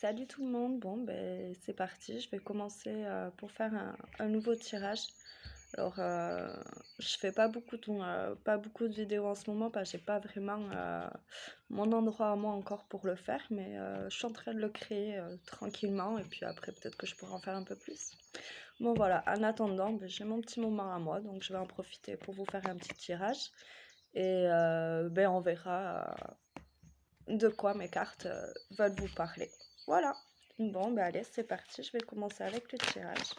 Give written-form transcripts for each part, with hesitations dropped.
Salut tout le monde, bon ben c'est parti, je vais commencer pour faire un nouveau tirage. Alors je fais pas beaucoup de vidéos en ce moment parce que j'ai pas vraiment mon endroit à moi encore pour le faire, mais je suis en train de le créer tranquillement et puis après peut-être que je pourrai en faire un peu plus. Bon voilà, en attendant, ben, j'ai mon petit moment à moi, donc je vais en profiter pour vous faire un petit tirage et ben on verra de quoi mes cartes veulent vous parler. Voilà. Bon, ben allez, c'est parti. Je vais commencer avec le tirage.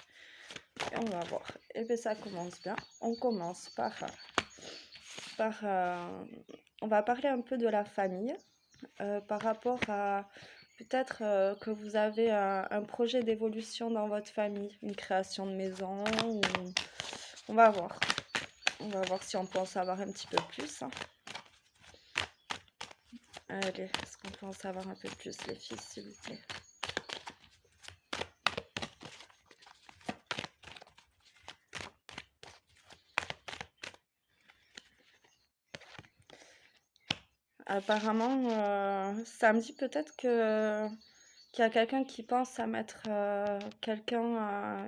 Et on va voir. Et bien, ça commence bien. On commence on va parler un peu de la famille par rapport à peut-être que vous avez un projet d'évolution dans votre famille, une création de maison. On va voir. On va voir si on peut en savoir un petit peu plus, hein. Allez, est-ce qu'on peut en savoir un peu plus, les filles, s'il vous plaît? Apparemment, ça me dit peut-être qu'il y a quelqu'un qui pense à mettre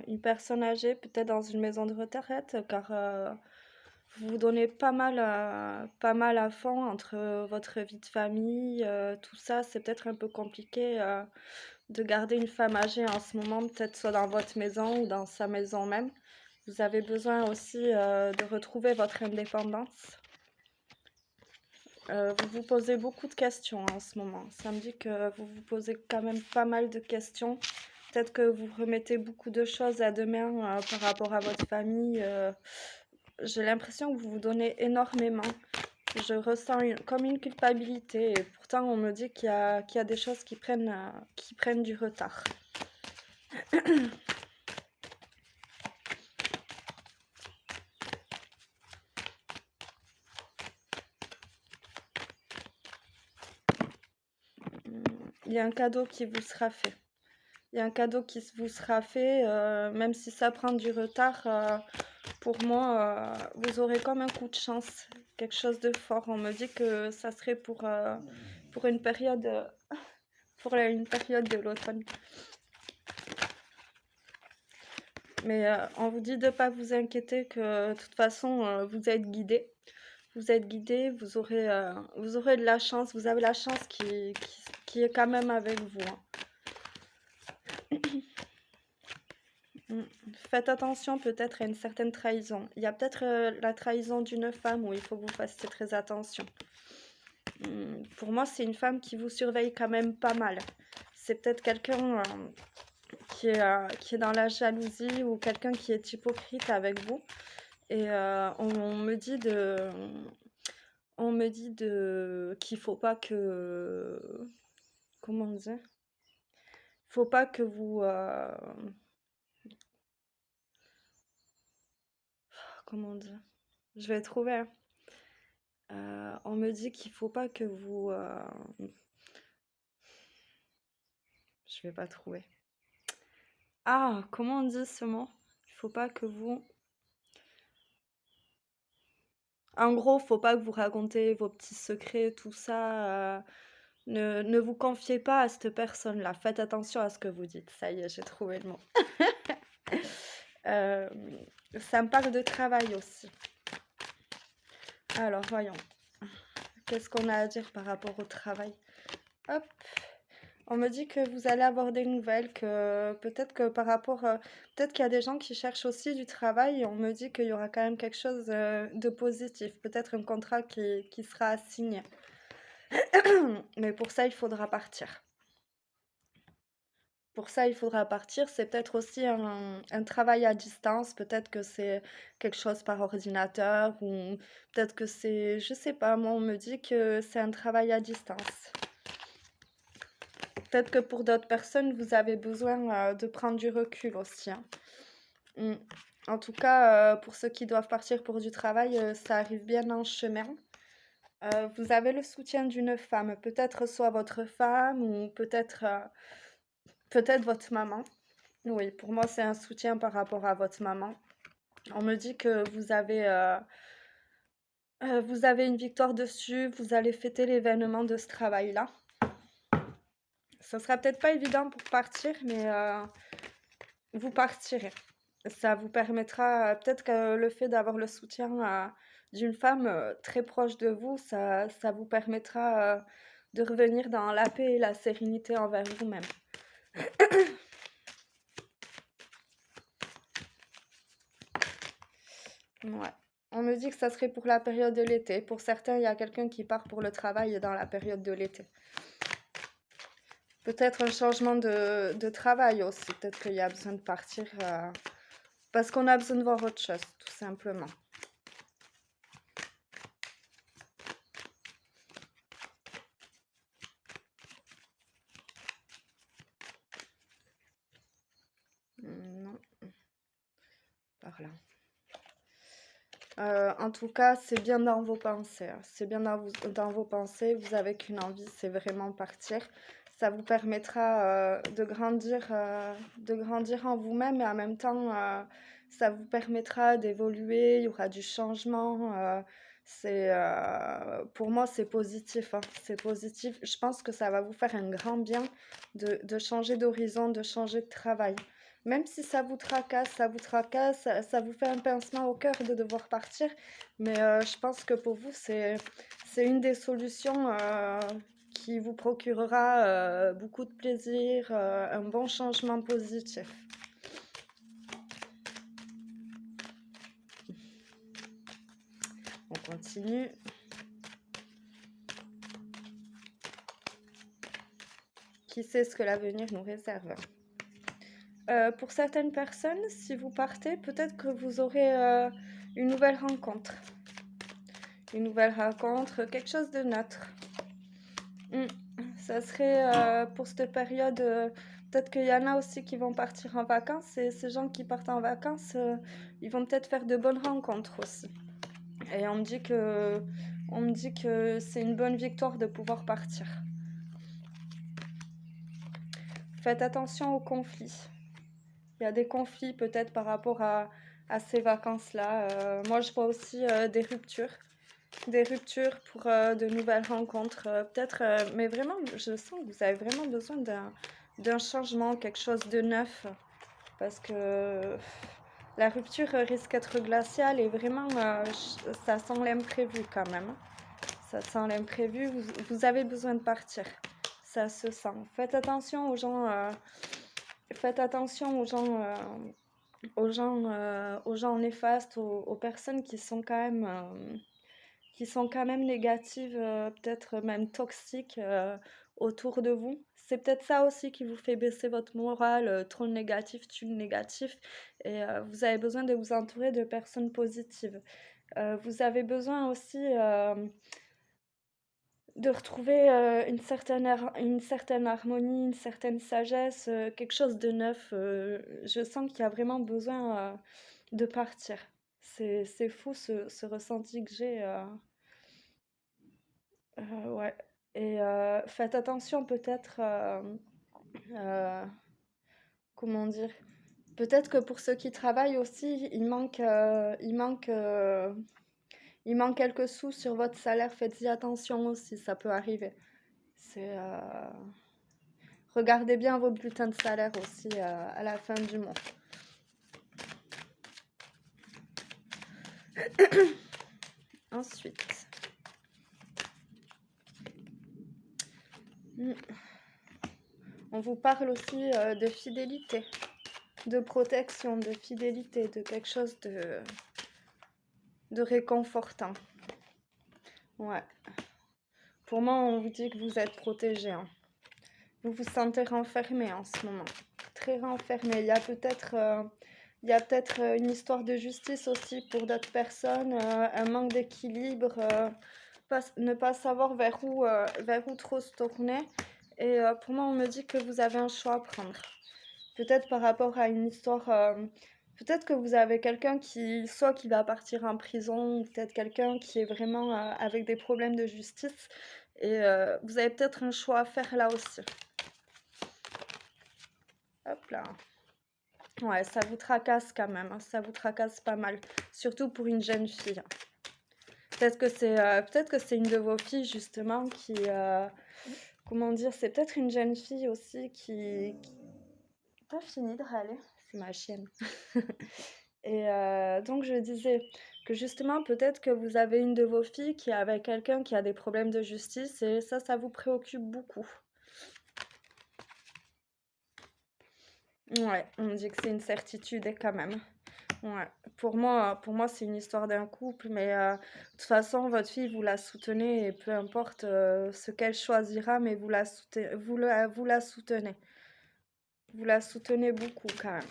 une personne âgée, peut-être dans une maison de retraite, car vous vous donnez pas mal à fond entre votre vie de famille, tout ça. C'est peut-être un peu compliqué de garder une femme âgée en ce moment, peut-être soit dans votre maison ou dans sa maison même. Vous avez besoin aussi de retrouver votre indépendance. Vous vous posez beaucoup de questions en ce moment. Ça me dit que vous vous posez quand même pas mal de questions. Peut-être que vous remettez beaucoup de choses à demain par rapport à votre famille. J'ai l'impression que vous vous donnez énormément. Je ressens comme une culpabilité et pourtant on me dit qu'il y a des choses qui prennent du retard. Il y a un cadeau qui vous sera fait. Il y a un cadeau qui vous sera fait, même si ça prend du retard. Pour moi, vous aurez comme un coup de chance, quelque chose de fort. On me dit que ça serait pour une période, une période de l'automne. Mais on vous dit de ne pas vous inquiéter, que de toute façon, vous êtes guidé. Vous êtes guidé, vous aurez de la chance, vous avez la chance qui est quand même avec vous, hein. Faites attention peut-être à une certaine trahison. Il y a peut-être la trahison d'une femme où il faut que vous fassiez très attention. Pour moi, c'est une femme qui vous surveille quand même pas mal. C'est peut-être quelqu'un qui est dans la jalousie ou quelqu'un qui est hypocrite avec vous. Et on me dit qu'il faut pas que, comment dire, faut pas que vous, comment dire, je vais trouver, hein. On me dit qu'il faut pas que vous, je vais pas trouver. Ah, comment on dit ce mot? Il faut pas que vous, en gros, faut pas que vous racontez vos petits secrets, tout ça. Ne vous confiez pas à cette personne-là. Faites attention à ce que vous dites. Ça y est, j'ai trouvé le mot. Euh, Ça me parle de travail aussi. Alors, voyons. Qu'est-ce qu'on a à dire par rapport au travail? Hop. On me dit que vous allez avoir des nouvelles, que peut-être que peut-être qu'il y a des gens qui cherchent aussi du travail et on me dit qu'il y aura quand même quelque chose de positif, peut-être un contrat qui sera signé. Mais pour ça, il faudra partir. Pour ça, il faudra partir. C'est peut-être aussi un travail à distance. Peut-être que c'est quelque chose par ordinateur ou peut-être que c'est, je sais pas, moi, on me dit que c'est un travail à distance. Peut-être que pour d'autres personnes, vous avez besoin de prendre du recul aussi, hein. En tout cas, pour ceux qui doivent partir pour du travail, ça arrive bien en chemin. Vous avez le soutien d'une femme, peut-être soit votre femme ou peut-être votre maman. Oui, pour moi, c'est un soutien par rapport à votre maman. On me dit que vous avez une victoire dessus, vous allez fêter l'événement de ce travail-là. Ça sera peut-être pas évident pour partir, mais vous partirez. Ça vous permettra, peut-être que le fait d'avoir le soutien, d'une femme, très proche de vous, ça vous permettra, de revenir dans la paix et la sérénité envers vous-même. Ouais. On me dit que ça serait pour la période de l'été. Pour certains, il y a quelqu'un qui part pour le travail dans la période de l'été. Peut-être un changement de travail aussi. Peut-être qu'il y a besoin de partir, parce qu'on a besoin de voir autre chose, tout simplement. Non, par là. En tout cas, c'est bien dans vos pensées, hein. C'est bien dans vos pensées. Vous avez qu'une envie, c'est vraiment partir. Ça vous permettra de grandir en vous-même et en même temps, ça vous permettra d'évoluer. Il y aura du changement. Pour moi, c'est positif, hein. C'est positif. Je pense que ça va vous faire un grand bien de changer d'horizon, de changer de travail. Même si ça vous fait un pincement au cœur de devoir partir, mais je pense que pour vous, c'est une des solutions qui vous procurera beaucoup de plaisir, un bon changement positif. On continue. Qui sait ce que l'avenir nous réserve? Pour certaines personnes, si vous partez, peut-être que vous aurez une nouvelle rencontre. Une nouvelle rencontre, quelque chose de neutre. Ça serait pour cette période, peut-être qu'il y en a aussi qui vont partir en vacances et ces gens qui partent en vacances, ils vont peut-être faire de bonnes rencontres aussi. Et on me dit que c'est une bonne victoire de pouvoir partir. Faites attention aux conflits. Il y a des conflits peut-être par rapport à ces vacances-là. Moi, je vois aussi des ruptures pour de nouvelles rencontres. Peut-être, mais vraiment, je sens que vous avez vraiment besoin d'un changement, quelque chose de neuf, parce que la rupture risque d'être glaciale et vraiment, ça sent l'imprévu quand même. Ça sent l'imprévu, vous avez besoin de partir. Ça se sent. Faites attention aux gens, aux gens néfastes, aux personnes qui sont quand même négatives, peut-être même toxiques autour de vous. C'est peut-être ça aussi qui vous fait baisser votre morale, trop de négatif tue le négatif. Et vous avez besoin de vous entourer de personnes positives. Vous avez besoin aussi de retrouver une certaine harmonie, une certaine sagesse, quelque chose de neuf. Je sens qu'il y a vraiment besoin de partir. C'est fou ce ressenti que j'ai. Ouais. Et faites attention peut-être, euh, comment dire, peut-être que pour ceux qui travaillent aussi, il manque quelques sous sur votre salaire. Faites-y attention aussi, ça peut arriver. C'est, regardez bien vos bulletins de salaire aussi à la fin du mois. Ensuite, on vous parle aussi de fidélité, de protection, de fidélité, de quelque chose de réconfortant. Ouais. Pour moi, on vous dit que vous êtes protégé, hein. Vous vous sentez renfermé en ce moment. Très renfermé. Il y a peut-être une histoire de justice aussi pour d'autres personnes, un manque d'équilibre, ne pas savoir vers où trop se tourner. Et pour moi, on me dit que vous avez un choix à prendre. Peut-être par rapport à une histoire, peut-être que vous avez quelqu'un qui va partir en prison, ou peut-être quelqu'un qui est vraiment avec des problèmes de justice. Et vous avez peut-être un choix à faire là aussi. Hop là. Ouais, ça vous tracasse quand même, hein. Ça vous tracasse pas mal. Surtout pour une jeune fille. Peut-être que c'est une de vos filles justement comment dire, c'est peut-être une jeune fille aussi qui pas fini de râler, c'est ma chienne. Et donc je disais que justement, peut-être que vous avez une de vos filles qui est avec quelqu'un qui a des problèmes de justice et ça vous préoccupe beaucoup. Ouais, on me dit que c'est une certitude quand même. Ouais, pour moi, c'est une histoire d'un couple, mais de toute façon, votre fille, vous la soutenez et peu importe ce qu'elle choisira, mais vous la soutenez. Vous la soutenez beaucoup quand même.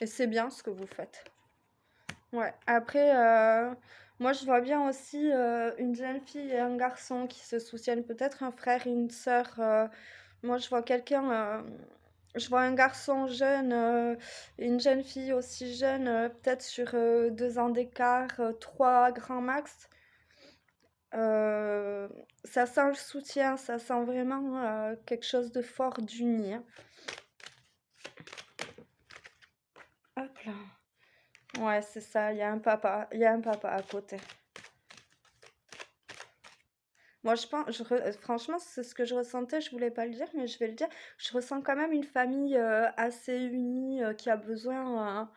Et c'est bien ce que vous faites. Ouais, après, moi je vois bien aussi une jeune fille et un garçon qui se soutiennent, peut-être un frère et une sœur. Moi je vois je vois un garçon jeune et une jeune fille aussi jeune, peut-être sur 2 ans d'écart, trois grand max. Euh, Ça sent le soutien, ça sent vraiment quelque chose de fort, d'uni, hein. Hop là. Ouais, c'est ça, il y a un papa à côté. Moi, franchement, c'est ce que je ressentais, je voulais pas le dire, mais je vais le dire. Je ressens quand même une famille assez unie qui a besoin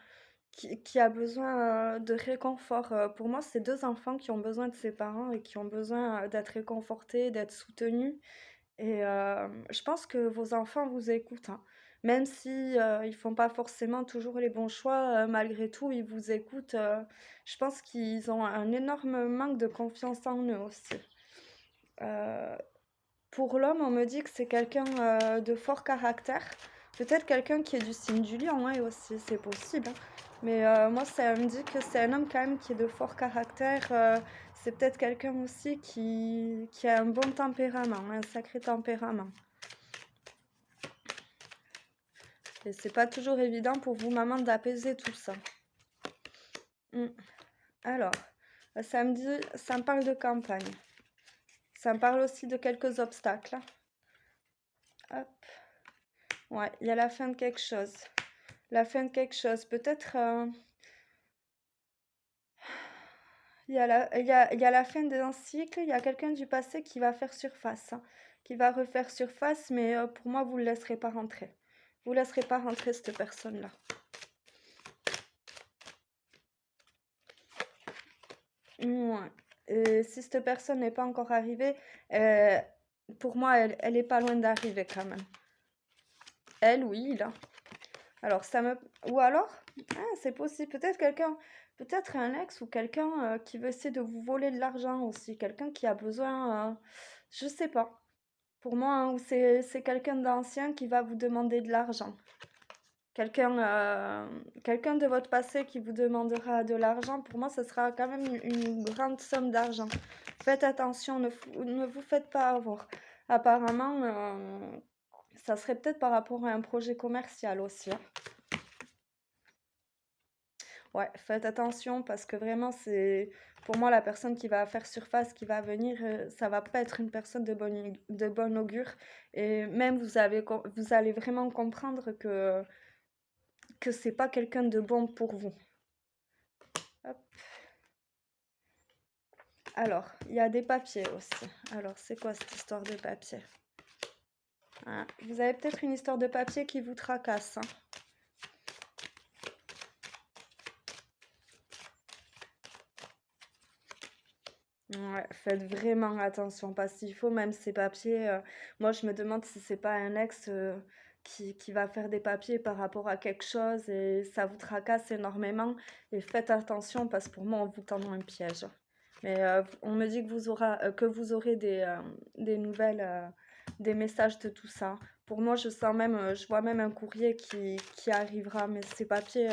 de réconfort. Pour moi, c'est deux enfants qui ont besoin de ses parents et qui ont besoin d'être réconfortés, d'être soutenus. Et je pense que vos enfants vous écoutent, hein. Même si ils font pas forcément toujours les bons choix, malgré tout, ils vous écoutent. Je pense qu'ils ont un énorme manque de confiance en eux aussi. Euh, pour l'homme, on me dit que c'est quelqu'un de fort caractère. Peut-être quelqu'un qui est du signe du lion, hein, aussi, c'est possible, hein. Mais moi, ça me dit que c'est un homme quand même qui est de fort caractère. C'est peut-être quelqu'un aussi qui a un bon tempérament, un sacré tempérament. Et c'est pas toujours évident pour vous, maman, d'apaiser tout ça. Hmm. Alors, ça me parle de campagne. Ça me parle aussi de quelques obstacles. Hop. Ouais, il y a la fin de quelque chose. La fin de quelque chose. Peut-être, il y a la fin d'un cycle, il y a quelqu'un du passé qui va faire surface, hein, qui va refaire surface, mais pour moi, vous ne le laisserez pas rentrer. Vous ne laisserez pas rentrer cette personne-là. Ouais. Et si cette personne n'est pas encore arrivée, euh, pour moi, elle est pas loin d'arriver quand même. Elle, oui, là. Alors, ça me... Ou alors, c'est possible, peut-être un ex ou quelqu'un qui veut essayer de vous voler de l'argent aussi, quelqu'un qui a besoin, je sais pas. Pour moi, hein, ou c'est quelqu'un d'ancien qui va vous demander de l'argent. Quelqu'un quelqu'un de votre passé qui vous demandera de l'argent, pour moi, ce sera quand même une grande somme d'argent. Faites attention, ne vous faites pas avoir. Apparemment, ça serait peut-être par rapport à un projet commercial aussi, hein. Ouais, faites attention parce que vraiment, c'est pour moi la personne qui va faire surface, qui va venir, ça va pas être une personne de bon augure. Et même vous allez vraiment comprendre que c'est pas quelqu'un de bon pour vous. Hop. Alors, il y a des papiers aussi. Alors, c'est quoi cette histoire de papier? Hein, vous avez peut-être une histoire de papier qui vous tracasse, hein. Ouais, faites vraiment attention parce qu'il faut même ces papiers. Moi, je me demande si c'est pas un ex qui va faire des papiers par rapport à quelque chose et ça vous tracasse énormément. Et faites attention parce que pour moi, on vous tend un piège. Mais on me dit que vous aurez des nouvelles, des messages de tout ça. Pour moi, je vois même un courrier qui arrivera, mais ces papiers,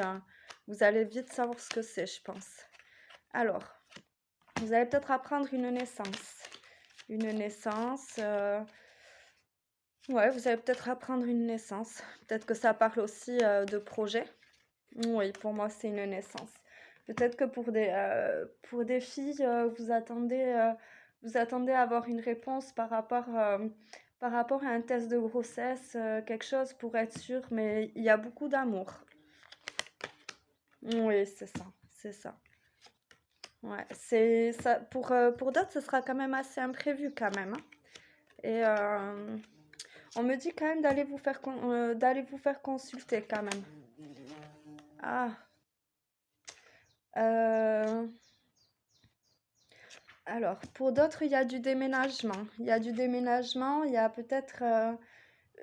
vous allez vite savoir ce que c'est, je pense. Alors. Vous allez peut-être apprendre une naissance. Une naissance. Ouais, vous allez peut-être apprendre une naissance. Peut-être que ça parle aussi de projet. Oui, pour moi, c'est une naissance. Peut-être que pour des filles, vous attendez à avoir une réponse par rapport à un test de grossesse, quelque chose pour être sûr, mais il y a beaucoup d'amour. Oui, c'est ça, c'est ça. Ouais, c'est ça pour d'autres, ce sera quand même assez imprévu quand même, hein. Et on me dit quand même d'aller vous faire consulter quand même. Ah, euh, alors pour d'autres, il y a du déménagement. Il y a du déménagement, il y a peut-être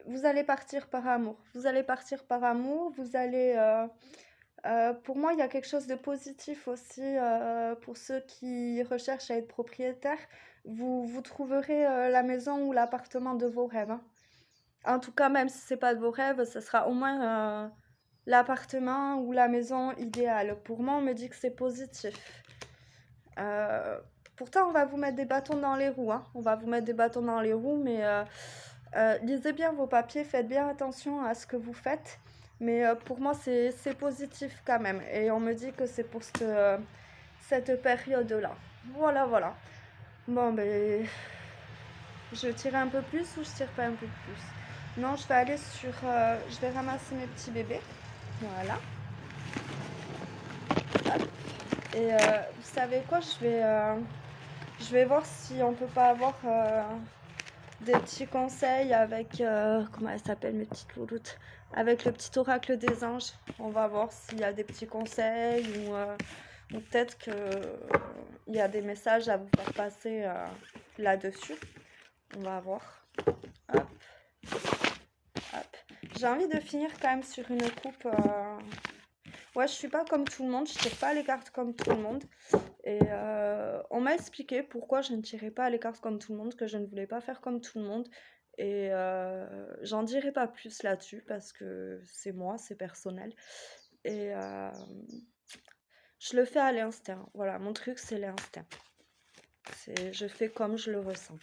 vous allez partir par amour. Vous allez partir par amour, vous allez pour moi, il y a quelque chose de positif aussi pour ceux qui recherchent à être propriétaires. Vous trouverez la maison ou l'appartement de vos rêves, hein. En tout cas, même si c'est pas de vos rêves, ce sera au moins l'appartement ou la maison idéale. Pour moi, on me dit que c'est positif. Euh, Pourtant, on va vous mettre des bâtons dans les roues, hein. On va vous mettre des bâtons dans les roues, mais lisez bien vos papiers, faites bien attention à ce que vous faites. Mais pour moi, c'est positif quand même. Et on me dit que c'est pour cette période-là. Voilà, voilà. Bon, ben, je tire un peu plus ou je tire pas un peu plus? Non, je vais aller sur... je vais ramasser mes petits bébés. Voilà. Hop. Et vous savez quoi, je vais voir si on peut pas avoir des petits conseils avec, comment elle s'appelle, mes petites louloutes, avec le petit oracle des anges. On va voir s'il y a des petits conseils ou peut-être qu'il y a des messages à vous faire passer là-dessus. On va voir. Hop, hop. J'ai envie de finir quand même sur une coupe. Ouais, je suis pas comme tout le monde, je tire pas les cartes comme tout le monde. Et on m'a expliqué pourquoi je ne tirais pas les cartes comme tout le monde, que je ne voulais pas faire comme tout le monde. Et j'en dirai pas plus là-dessus parce que c'est moi, c'est personnel. Et je le fais à l'instinct. Voilà, mon truc, c'est l'instinct. Je fais comme je le ressens.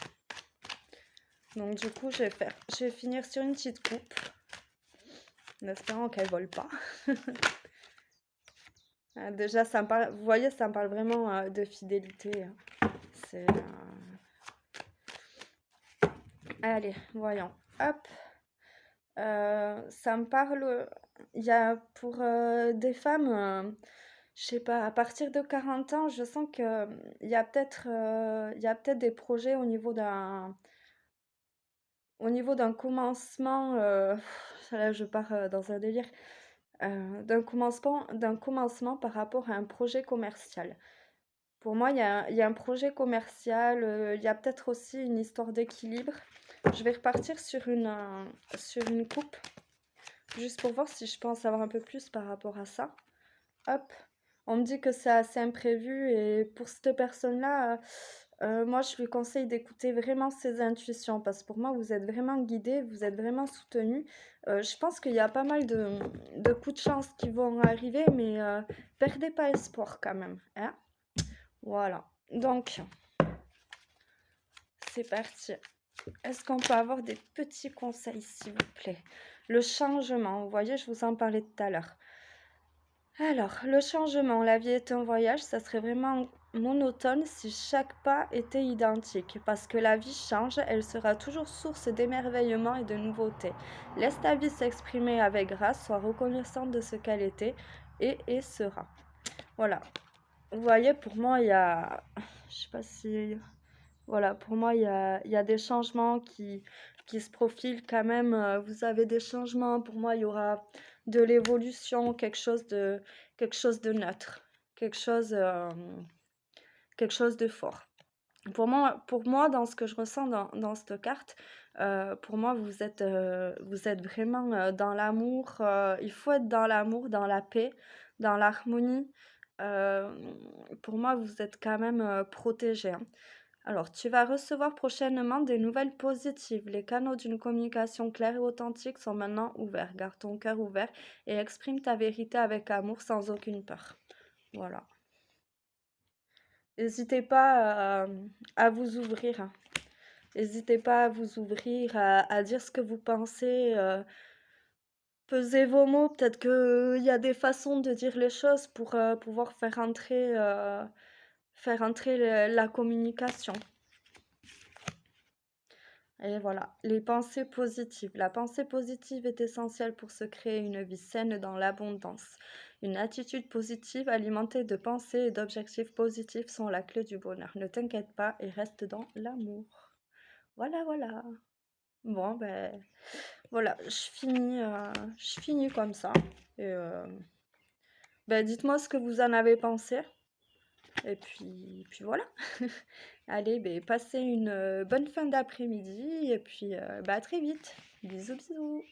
Donc du coup, je vais finir sur une petite coupe, en espérant qu'elle vole pas. Déjà, ça me parle, vous voyez, ça me parle vraiment de fidélité, hein. C'est, allez, voyons. Hop. Ça me parle, il y a pour des femmes, je sais pas, à partir de 40 ans, je sens que il y a peut-être des projets au niveau d'un commencement. Là, je pars dans un délire. D'un commencement par rapport à un projet commercial. Pour moi, il y a un projet commercial, il y a peut-être aussi une histoire d'équilibre. Je vais repartir sur une coupe, juste pour voir si je peux en savoir un peu plus par rapport à ça. Hop, on me dit que c'est assez imprévu et pour cette personne-là, moi je lui conseille d'écouter vraiment ses intuitions parce que pour moi vous êtes vraiment guidé, vous êtes vraiment soutenu. Je pense qu'il y a pas mal de coups de chance qui vont arriver, mais perdez pas espoir quand même, hein. Voilà, donc c'est parti. Est-ce qu'on peut avoir des petits conseils, s'il vous plaît? Le changement, vous voyez, je vous en parlais tout à l'heure. Alors, le changement, la vie est un voyage, ça serait vraiment monotone si chaque pas était identique, parce que la vie change, elle sera toujours source d'émerveillement et de nouveautés. Laisse ta vie s'exprimer avec grâce, sois reconnaissante de ce qu'elle était et sera. Voilà. Vous voyez, pour moi, il y a... Je sais pas si... Voilà, pour moi, il y a des changements qui se profilent quand même. Vous avez des changements. Pour moi, il y aura de l'évolution, quelque chose de neutre, quelque chose, euh, quelque chose de fort. Pour moi, dans ce que je ressens dans cette carte, pour moi, vous êtes vraiment dans l'amour. Il faut être dans l'amour, dans la paix, dans l'harmonie. Euh, pour moi, vous êtes quand même protégé, hein. Alors, tu vas recevoir prochainement des nouvelles positives. Les canaux d'une communication claire et authentique sont maintenant ouverts. Garde ton cœur ouvert et exprime ta vérité avec amour sans aucune peur. Voilà. N'hésitez pas à vous ouvrir, hein. N'hésitez pas à vous ouvrir, à dire ce que vous pensez. Pesez vos mots. Peut-être qu'il y a des façons de dire les choses pour pouvoir faire entrer la communication. Et voilà, les pensées positives. La pensée positive est essentielle pour se créer une vie saine dans l'abondance. Une attitude positive alimentée de pensées et d'objectifs positifs sont la clé du bonheur. Ne t'inquiète pas et reste dans l'amour. Voilà, voilà. Bon, ben, voilà, je finis comme ça. Et ben, dites-moi ce que vous en avez pensé. Et puis voilà. Allez, ben, passez une bonne fin d'après-midi. Et puis, ben, à très vite. Bisous, bisous.